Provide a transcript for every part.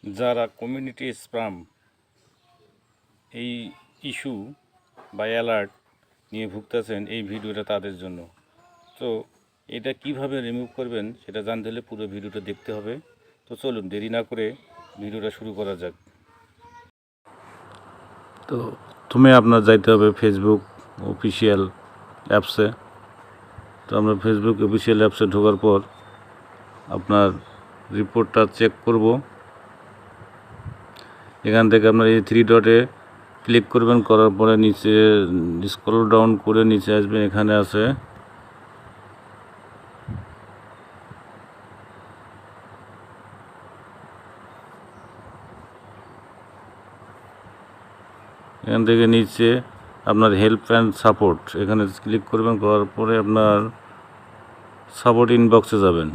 যারা community spam এই issue বা অ্যালার্ট নিয়ে ভুগতেছেন, এই ভিডিওটা তাদের জন্য। তো এটা কিভাবে রিমুভ করবেন সেটা জানতে হলে পুরো ভিডিওটা দেখতে হবে। তো চলুন দেরি না করে ভিডিওটা শুরু করা যাক। তো আপনার যাইতে হবে ফেসবুক অফিসিয়াল অ্যাপসে। তো আমরা ফেসবুক অফিসিয়াল অ্যাপসে ঢোকার পর আপনার রিপোর্টটা চেক করব। এখান থেকে আপনার এই 3 ডটে ক্লিক করবেন, করার পরে নিচে স্ক্রল ডাউন করে নিচে আসবেন। এখানে আছে এখান থেকে নিচে আপনার হেল্প অ্যান্ড সাপোর্ট, এখানে ক্লিক করবেন। করার পরে আপনার সাপোর্ট ইনবক্সে যাবেন।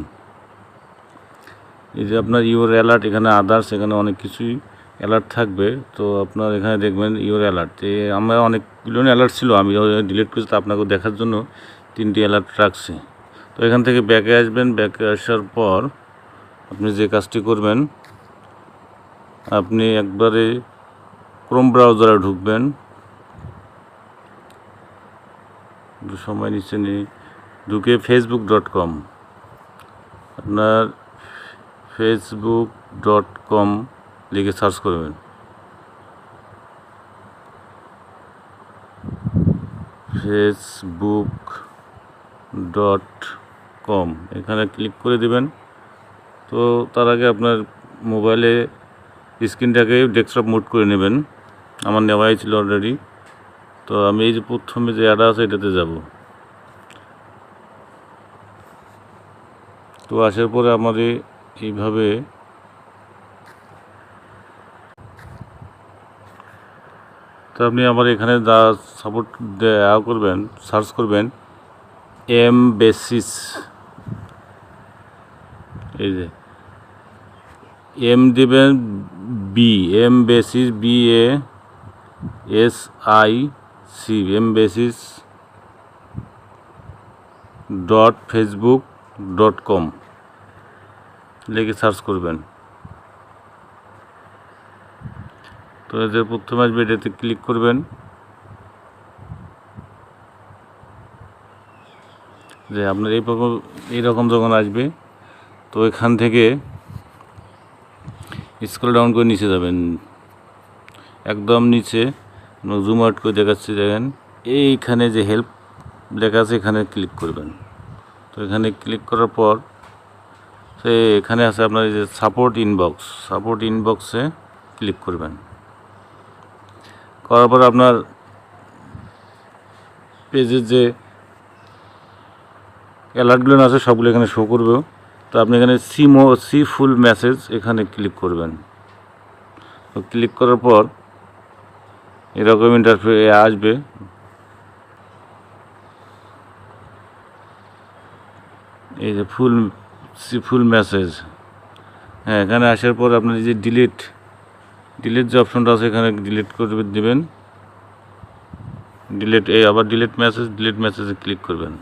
এই যে আপনার ইউর অ্যালার্ট, এখানে আদার্স, এখানে অনেক কিছুই অ্যালার্ট থাকবে। তো আপনার এখানে দেখবেন ইউর অ্যালার্ট। আমার অনেকগুলো অ্যালার্ট ছিল, আমি ডিলিট করেছি। তো আপনাকে দেখার জন্য 3টি অ্যালার্ট রাখছি। তো এখান থেকে ব্যাকে আসবেন। ব্যাকে আসার পর আপনি যে কাজটি করবেন, আপনি একবারে ক্রোম ব্রাউজারে ঢুকবেন। সময় নিচ্ছে ঢুকে facebook.com, আপনার facebook.com লিখে সার্চ করবেন। facebook.com এখানে ক্লিক করে দেবেন। তো তার আগে আপনার মোবাইলে স্ক্রিনটাকে ডেস্কটপ মোড করে নেবেন। আমার নেওয়াই ছিল অলরেডি। তো আমি এই যে প্রথমে যে অ্যাড আছে এটাতে যাব। তো আসার পরে আমাদের এইভাবে তো আপনি আমার এখানে যা সাপোর্ট দেওয়া করবেন, সার্চ করবেন এমবেসিস। এই যে এম দেবেন বি, এমবেসিস, BASIC, এমবেসিস .facebook.com লিখে সার্চ করবেন। তো এই যে প্রথমে আসবে, এটাতে ক্লিক করবেন। যে আপনার এইরকম যখন আসবে, তো এখান থেকে স্ক্রল ডাউন করে নিচে যাবেন। একদম নিচে জুম আউট করে দেখাচ্ছি, দেখেন এইখানে যে হেল্প লেখা আছে এখানে ক্লিক করবেন। তো এখানে ক্লিক করার পর এখানে আছে আপনার এই যে সাপোর্ট ইনবক্সে ক্লিক করবেন। করার পর আপনার পেজের যে অ্যালার্টগুলো আছে সবগুলো এখানে শো করবে। তো আপনি এখানে সি ফুল মেসেজ এখানে ক্লিক করবেন। তো ক্লিক করার পর এরকম ইন্টারফেস আসবে। এই যে ফুল মেসেজ, হ্যাঁ, এখানে আসার পর আপনার এই যে ডিলিট যে অপশনটা আছে এখানে ডিলিট করে দেবেন। আবার ডিলিট মেসেজে ক্লিক করবেন।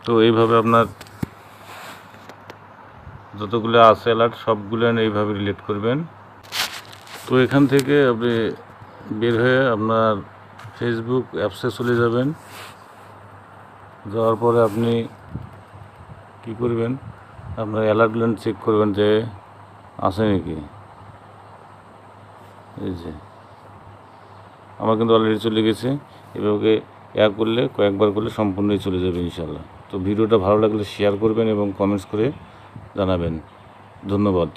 তো এইভাবে আপনার যতগুলো আছে অ্যালার্ট সবগুলো এইভাবে ডিলিট করবেন। তো এখান থেকে আপনি বের হয়ে আপনার ফেসবুক অ্যাপসে চলে যাবেন। যাওয়ার পরে আপনি কি করবেন, আপনার অ্যালার্টগুলো চেক করবেন যে আছে নাকি। এই যে আমার কিন্তু অলরেডি চলে গেছে। এভাবে কয়েকবার করলে সম্পূর্ণই চলে যাবে ইনশাল্লাহ। তো ভিডিওটা ভালো লাগলে শেয়ার করবেন এবং কমেন্টস করে জানাবেন। ধন্যবাদ।